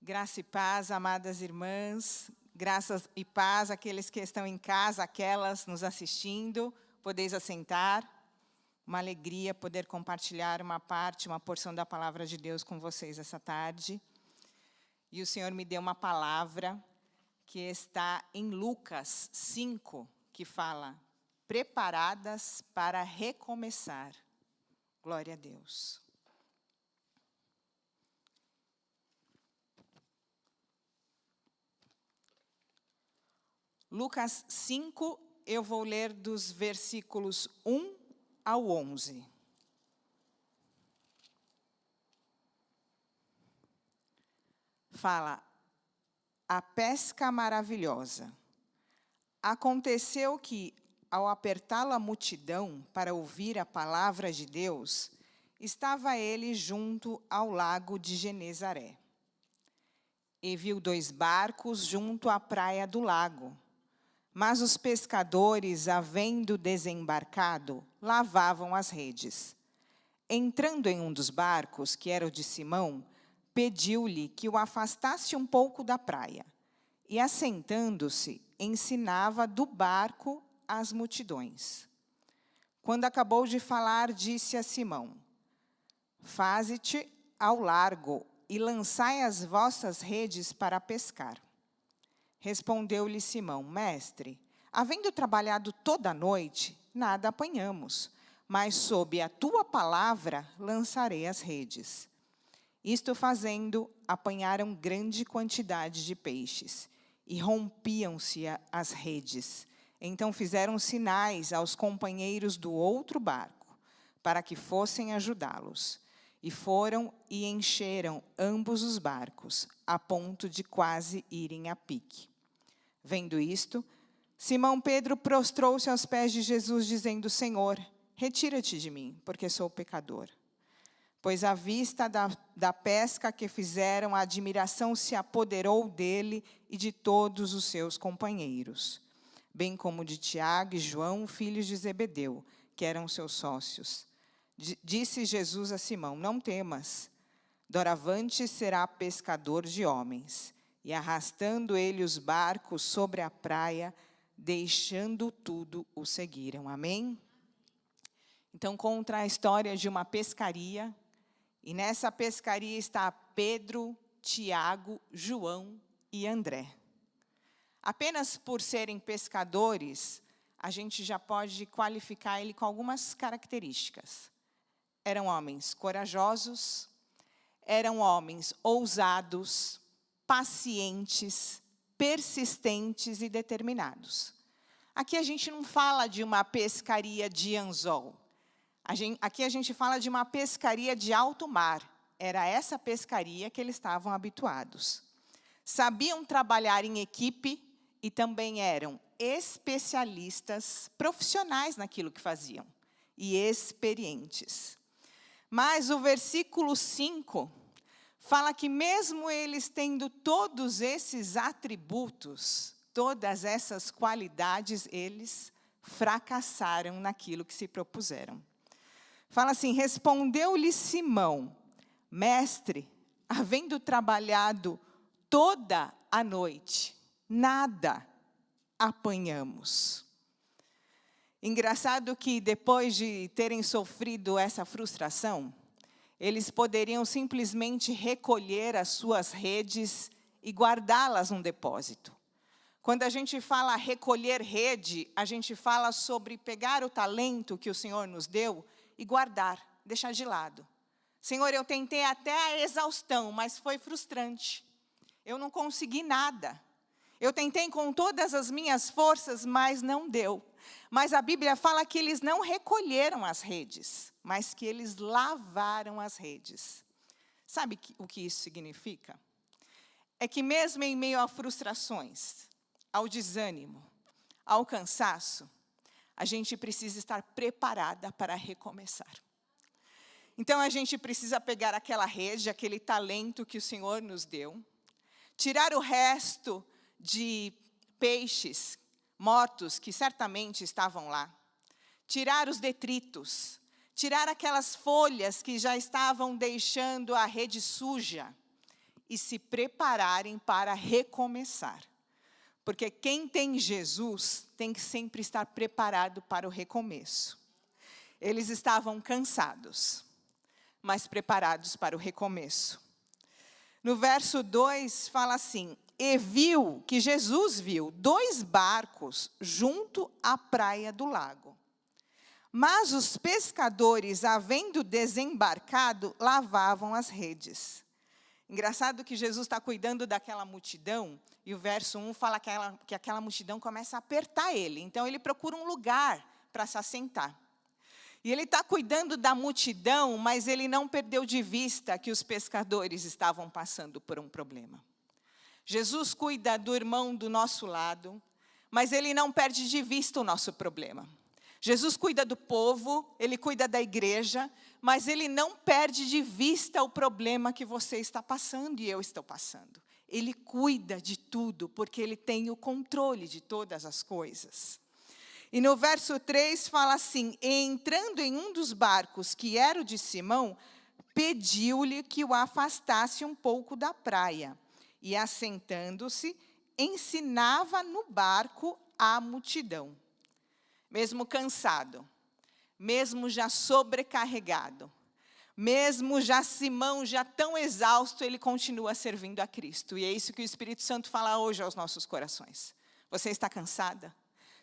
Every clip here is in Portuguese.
Graça e paz, amadas irmãs, graças e paz àqueles que estão em casa, aquelas nos assistindo, podeis assentar. Uma alegria poder compartilhar uma porção da palavra de Deus com vocês essa tarde. E o Senhor me deu uma palavra que está em Lucas 5, que fala, preparadas para recomeçar. Glória a Deus. Lucas 5, eu vou ler dos versículos 1 ao 11. Fala, a pesca maravilhosa. Aconteceu que, ao apertá-lo a multidão para ouvir a palavra de Deus, estava ele junto ao lago de Genezaré. E viu 2 barcos junto à praia do lago. Mas os pescadores, havendo desembarcado, lavavam as redes. Entrando em um dos barcos, que era o de Simão, pediu-lhe que o afastasse um pouco da praia. E, assentando-se, ensinava do barco as multidões. Quando acabou de falar, disse a Simão, faze-te ao largo e lançai as vossas redes para pescar. Respondeu-lhe Simão, mestre, havendo trabalhado toda a noite, nada apanhamos, mas sob a tua palavra lançarei as redes. Isto fazendo, apanharam grande quantidade de peixes, e rompiam-se as redes. Então fizeram sinais aos companheiros do outro barco, para que fossem ajudá-los. E foram e encheram ambos os barcos, a ponto de quase irem a pique. Vendo isto, Simão Pedro prostrou-se aos pés de Jesus, dizendo, Senhor, retira-te de mim, porque sou pecador. Pois à vista da pesca que fizeram, a admiração se apoderou dele e de todos os seus companheiros, bem como de Tiago e João, filhos de Zebedeu, que eram seus sócios. Disse Jesus a Simão, não temas, doravante será pescador de homens. E arrastando ele os barcos sobre a praia, deixando tudo, o seguiram. Amém? Então, conta a história de uma pescaria. E nessa pescaria está Pedro, Tiago, João e André. Apenas por serem pescadores, a gente já pode qualificar ele com algumas características. Eram homens corajosos, eram homens ousados, pacientes, persistentes e determinados. Aqui a gente não fala de uma pescaria de anzol. Aqui a gente fala de uma pescaria de alto mar. Era essa pescaria que eles estavam habituados. Sabiam trabalhar em equipe e também eram especialistas, profissionais naquilo que faziam. E experientes. Mas o versículo 5... fala que mesmo eles tendo todos esses atributos, todas essas qualidades, eles fracassaram naquilo que se propuseram. Fala assim, respondeu-lhe Simão, mestre, havendo trabalhado toda a noite, nada apanhamos. Engraçado que depois de terem sofrido essa frustração, eles poderiam simplesmente recolher as suas redes e guardá-las num depósito. Quando a gente fala recolher rede, a gente fala sobre pegar o talento que o Senhor nos deu e guardar, deixar de lado. Senhor, eu tentei até a exaustão, mas foi frustrante. Eu não consegui nada. Eu tentei com todas as minhas forças, mas não deu. Mas a Bíblia fala que eles não recolheram as redes, mas que eles lavaram as redes. Sabe o que isso significa? É que mesmo em meio a frustrações, ao desânimo, ao cansaço, a gente precisa estar preparada para recomeçar. Então, a gente precisa pegar aquela rede, aquele talento que o Senhor nos deu, tirar o resto de peixes mortos que certamente estavam lá, tirar os detritos, tirar aquelas folhas que já estavam deixando a rede suja e se prepararem para recomeçar. Porque quem tem Jesus tem que sempre estar preparado para o recomeço. Eles estavam cansados, mas preparados para o recomeço. No verso 2 fala assim: e viu, que Jesus viu, 2 barcos junto à praia do lago. Mas os pescadores, havendo desembarcado, lavavam as redes. Engraçado que Jesus está cuidando daquela multidão, e o verso 1 fala que aquela multidão começa a apertar ele. Então, ele procura um lugar para se assentar. E ele está cuidando da multidão, mas ele não perdeu de vista que os pescadores estavam passando por um problema. Jesus cuida do irmão do nosso lado, mas ele não perde de vista o nosso problema. Jesus cuida do povo, ele cuida da igreja, mas ele não perde de vista o problema que você está passando e eu estou passando. Ele cuida de tudo, porque ele tem o controle de todas as coisas. E no verso 3 fala assim: e entrando em um dos barcos, que era o de Simão, pediu-lhe que o afastasse um pouco da praia. E assentando-se, ensinava no barco a multidão. Mesmo cansado, mesmo já sobrecarregado, mesmo já Simão, já tão exausto, ele continua servindo a Cristo. E é isso que o Espírito Santo fala hoje aos nossos corações. Você está cansada?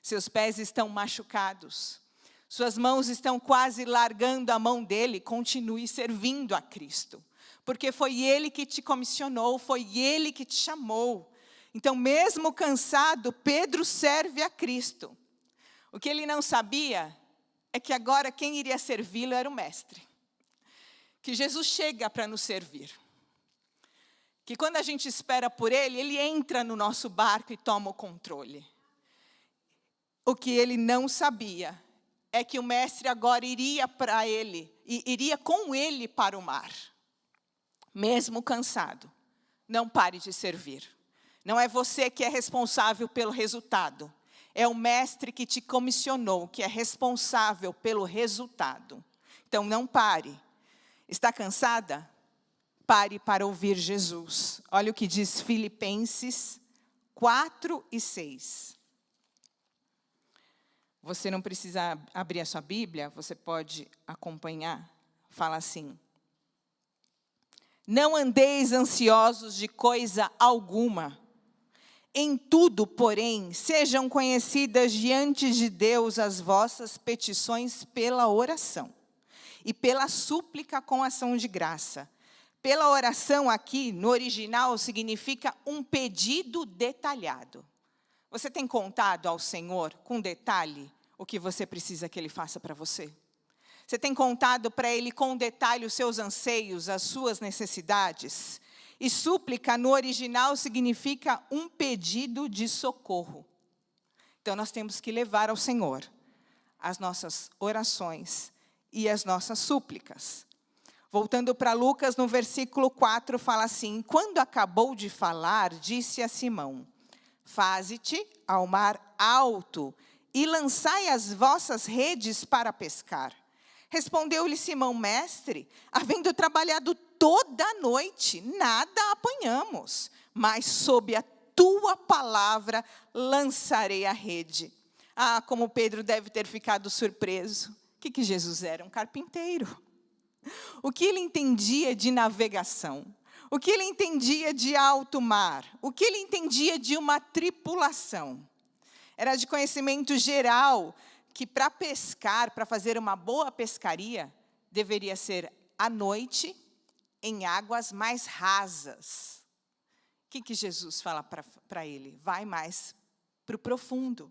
Seus pés estão machucados? Suas mãos estão quase largando a mão dele? Continue servindo a Cristo. Porque foi Ele que te comissionou, foi Ele que te chamou. Então, mesmo cansado, Pedro serve a Cristo. O que ele não sabia é que agora quem iria servi-lo era o Mestre. Que Jesus chega para nos servir. Que quando a gente espera por Ele, Ele entra no nosso barco e toma o controle. O que ele não sabia é que o Mestre agora iria para ele, e iria com ele para o mar. Mesmo cansado, não pare de servir. Não é você que é responsável pelo resultado. É o Mestre que te comissionou, que é responsável pelo resultado. Então, não pare. Está cansada? Pare para ouvir Jesus. Olha o que diz Filipenses 4 e 6. Você não precisa abrir a sua Bíblia, você pode acompanhar. Fala assim: não andeis ansiosos de coisa alguma. Em tudo, porém, sejam conhecidas diante de Deus as vossas petições pela oração e pela súplica com ação de graça. Pela oração aqui, no original, significa um pedido detalhado. Você tem contado ao Senhor com detalhe o que você precisa que Ele faça para você? Você tem contado para Ele com detalhe os seus anseios, as suas necessidades? E súplica, no original, significa um pedido de socorro. Então, nós temos que levar ao Senhor as nossas orações e as nossas súplicas. Voltando para Lucas, no versículo 4, fala assim: quando acabou de falar, disse a Simão: faze-te ao mar alto e lançai as vossas redes para pescar. Respondeu-lhe Simão: mestre, havendo trabalhado toda a noite, nada apanhamos, mas sob a tua palavra lançarei a rede. Ah, como Pedro deve ter ficado surpreso. O que Jesus era? Um carpinteiro. O que ele entendia de navegação? O que ele entendia de alto mar? O que ele entendia de uma tripulação? Era de conhecimento geral que para pescar, para fazer uma boa pescaria, deveria ser à noite, em águas mais rasas. O que Jesus fala para ele? Vai mais para o profundo.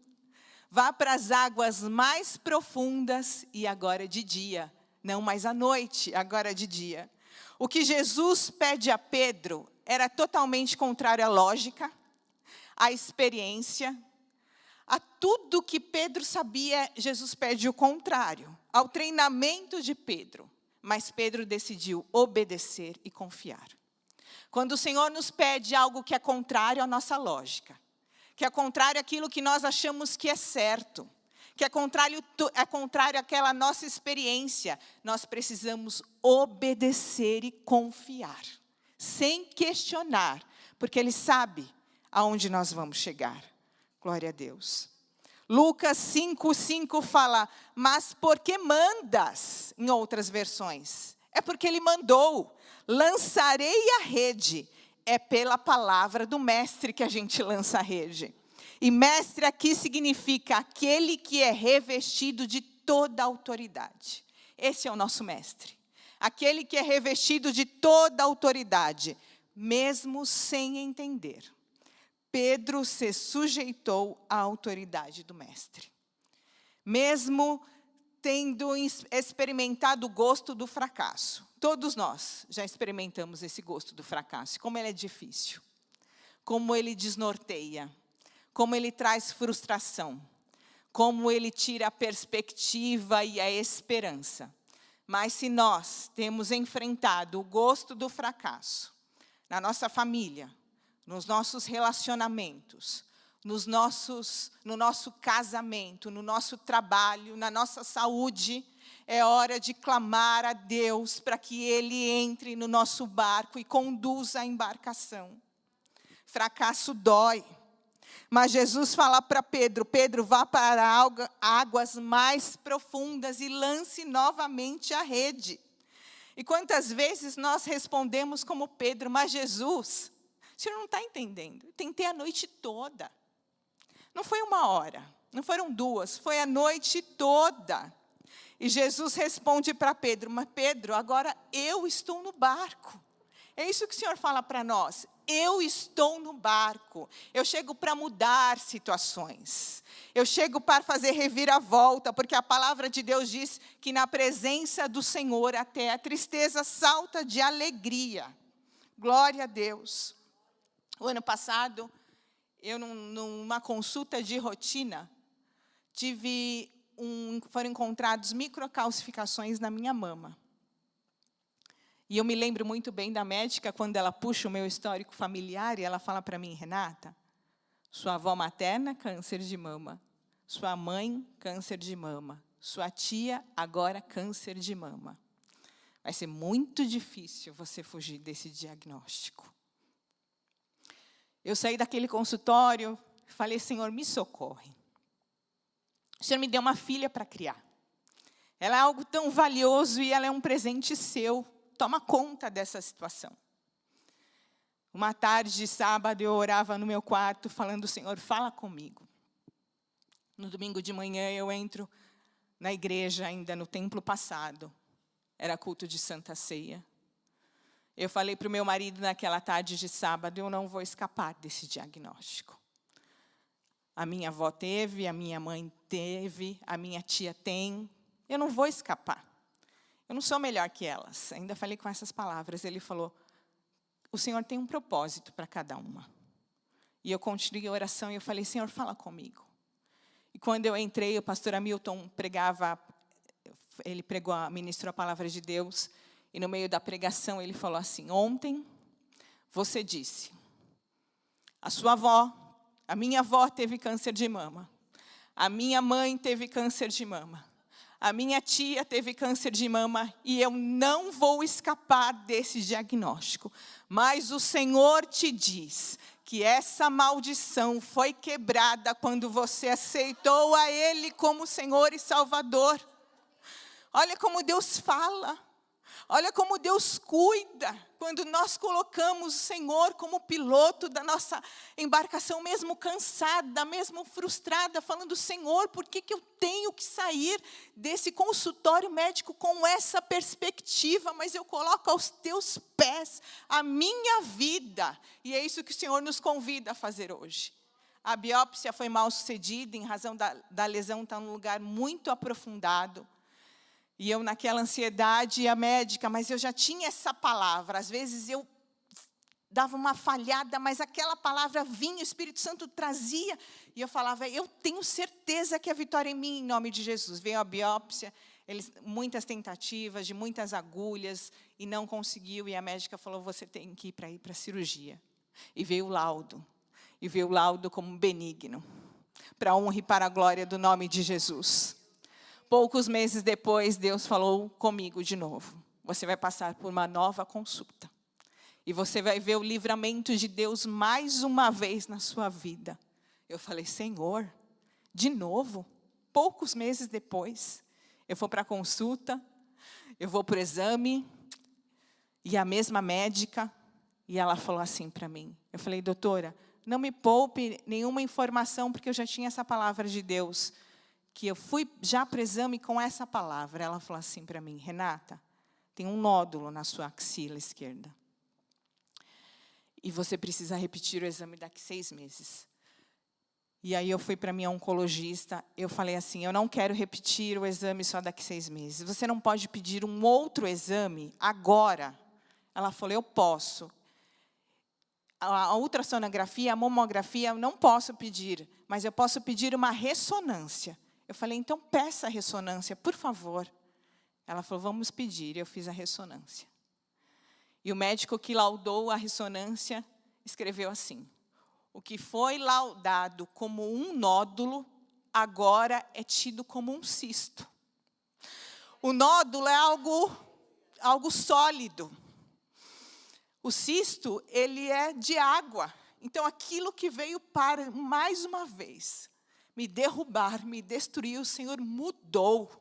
Vá para as águas mais profundas e agora de dia. Não mais à noite, agora de dia. O que Jesus pede a Pedro era totalmente contrário à lógica, à experiência, a tudo que Pedro sabia. Jesus pede o contrário, ao treinamento de Pedro. Mas Pedro decidiu obedecer e confiar. Quando o Senhor nos pede algo que é contrário à nossa lógica, que é contrário àquilo que nós achamos que é certo, que é contrário àquela nossa experiência, nós precisamos obedecer e confiar. sem questionar, porque Ele sabe aonde nós vamos chegar. Glória a Deus. Lucas 5:5 fala, mas porque mandas, em outras versões. É porque Ele mandou, lançarei a rede. É pela palavra do mestre que a gente lança a rede. E mestre aqui significa aquele que é revestido de toda autoridade. Esse é o nosso mestre. Aquele que é revestido de toda autoridade, mesmo sem entender. Pedro se sujeitou à autoridade do mestre. Mesmo tendo experimentado o gosto do fracasso. Todos nós já experimentamos esse gosto do fracasso. Como ele é difícil. Como ele desnorteia. Como ele traz frustração. Como ele tira a perspectiva e a esperança. Mas se nós temos enfrentado o gosto do fracasso, na nossa família, nos nossos relacionamentos, no nosso casamento, no nosso trabalho, na nossa saúde, é hora de clamar a Deus para que Ele entre no nosso barco e conduza a embarcação. Fracasso dói. Mas Jesus fala para Pedro, Pedro, vá para águas mais profundas e lance novamente a rede. E quantas vezes nós respondemos como Pedro, mas Jesus, o senhor não está entendendo, eu tentei a noite toda. Não foi 1 hora, não foram 2, foi a noite toda. E Jesus responde para Pedro, mas Pedro, agora eu estou no barco. É isso que o Senhor fala para nós. Eu estou no barco. Eu chego para mudar situações. Eu chego para fazer reviravolta, porque a palavra de Deus diz que na presença do Senhor até a tristeza salta de alegria. Glória a Deus. O ano passado, eu numa consulta de rotina, foram encontrados microcalcificações na minha mama. E eu me lembro muito bem da médica, quando ela puxa o meu histórico familiar, e ela fala para mim, Renata, sua avó materna, câncer de mama. Sua mãe, câncer de mama. Sua tia, agora câncer de mama. Vai ser muito difícil você fugir desse diagnóstico. Eu saí daquele consultório, falei, Senhor, me socorre. O Senhor me deu uma filha para criar. Ela é algo tão valioso e ela é um presente seu. Toma conta dessa situação. Uma tarde de sábado, eu orava no meu quarto, falando, Senhor, fala comigo. No domingo de manhã, eu entro na igreja, ainda no templo passado. Era culto de Santa Ceia. Eu falei para o meu marido naquela tarde de sábado, eu não vou escapar desse diagnóstico. A minha avó teve, a minha mãe teve, a minha tia tem. Eu não vou escapar. Eu não sou melhor que elas. Ainda falei com essas palavras. Ele falou, o Senhor tem um propósito para cada uma. E eu continuei a oração e eu falei, Senhor, fala comigo. E quando eu entrei, o pastor Hamilton pregava, ele ministrou a palavra de Deus. E no meio da pregação ele falou assim, ontem você disse, a minha avó teve câncer de mama. A minha mãe teve câncer de mama. A minha tia teve câncer de mama e eu não vou escapar desse diagnóstico. Mas o Senhor te diz que essa maldição foi quebrada quando você aceitou a Ele como Senhor e Salvador. Olha como Deus fala. Olha como Deus cuida quando nós colocamos o Senhor como piloto da nossa embarcação, mesmo cansada, mesmo frustrada, falando, Senhor, por que eu tenho que sair desse consultório médico com essa perspectiva? Mas eu coloco aos teus pés a minha vida. E é isso que o Senhor nos convida a fazer hoje. A biópsia foi mal sucedida, em razão da lesão estar num lugar muito aprofundado. E eu naquela ansiedade, a médica, mas eu já tinha essa palavra. Às vezes eu dava uma falhada, mas aquela palavra vinha, o Espírito Santo trazia. E eu falava, eu tenho certeza que a vitória é minha, em nome de Jesus. Veio a biópsia, muitas tentativas, de muitas agulhas, e não conseguiu. E a médica falou, você tem que ir para a cirurgia. E veio o laudo. E veio o laudo como benigno. Para a honra e para a glória do nome de Jesus. Poucos meses depois, Deus falou comigo de novo. Você vai passar por uma nova consulta. E você vai ver o livramento de Deus mais uma vez na sua vida. Eu falei, Senhor, de novo? Poucos meses depois, eu vou para a consulta, eu vou para o exame, e a mesma médica, e ela falou assim para mim. Eu falei, doutora, não me poupe nenhuma informação, porque eu já tinha essa palavra de Deus, que eu fui já para o exame com essa palavra. Ela falou assim para mim, Renata, tem um nódulo na sua axila esquerda. E você precisa repetir o exame daqui 6 meses. E aí eu fui para a minha oncologista, eu falei assim, eu não quero repetir o exame só daqui 6 meses. Você não pode pedir um outro exame agora? Ela falou, eu posso. A ultrassonografia, a mamografia, eu não posso pedir, mas eu posso pedir uma ressonância. Eu falei, então peça a ressonância, por favor. Ela falou, vamos pedir. Eu fiz a ressonância. E o médico que laudou a ressonância escreveu assim, o que foi laudado como um nódulo, agora é tido como um cisto. O nódulo é algo sólido. O cisto, ele é de água. Então, aquilo que veio para, mais uma vez, me derrubar, me destruir, o Senhor mudou.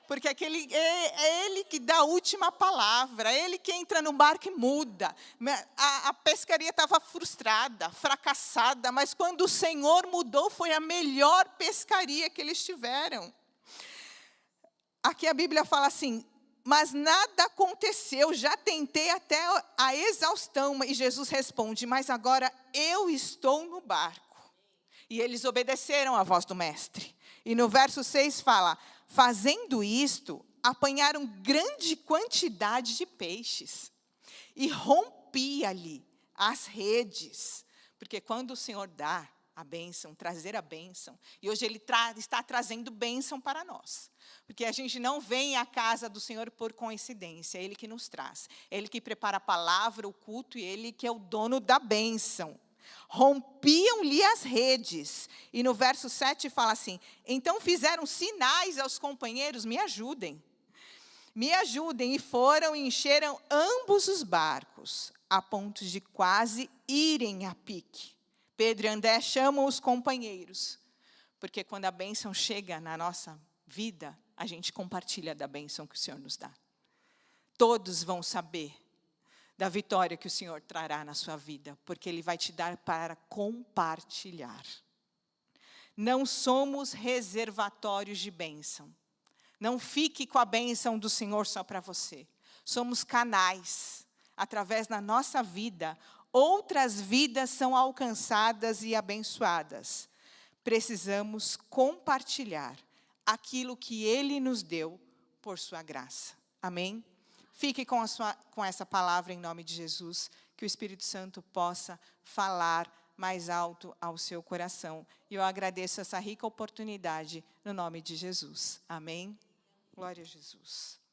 Porque é Ele que dá a última palavra, é Ele que entra no barco e muda. A pescaria estava frustrada, fracassada, mas quando o Senhor mudou, foi a melhor pescaria que eles tiveram. Aqui a Bíblia fala assim, mas nada aconteceu, já tentei até a exaustão. E Jesus responde, mas agora eu estou no barco. E eles obedeceram à voz do mestre. E no verso 6 fala, fazendo isto, apanharam grande quantidade de peixes. E rompia-lhe as redes. Porque quando o Senhor dá a bênção, trazer a bênção, e hoje Ele está trazendo bênção para nós. Porque a gente não vem à casa do Senhor por coincidência, é Ele que nos traz. É Ele que prepara a palavra, o culto, e Ele que é o dono da bênção. Rompiam-lhe as redes. E no verso 7 fala assim, então fizeram sinais aos companheiros, me ajudem, e foram e encheram ambos os barcos, a ponto de quase irem a pique. Pedro e André chamam os companheiros, porque quando a bênção chega na nossa vida, a gente compartilha da bênção que o Senhor nos dá. Todos vão saber da vitória que o Senhor trará na sua vida, porque Ele vai te dar para compartilhar. Não somos reservatórios de bênção. Não fique com a bênção do Senhor só para você. Somos canais. Através da nossa vida, outras vidas são alcançadas e abençoadas. Precisamos compartilhar aquilo que Ele nos deu por sua graça. Amém? Fique com essa palavra em nome de Jesus, que o Espírito Santo possa falar mais alto ao seu coração. E eu agradeço essa rica oportunidade no nome de Jesus. Amém? Glória a Jesus.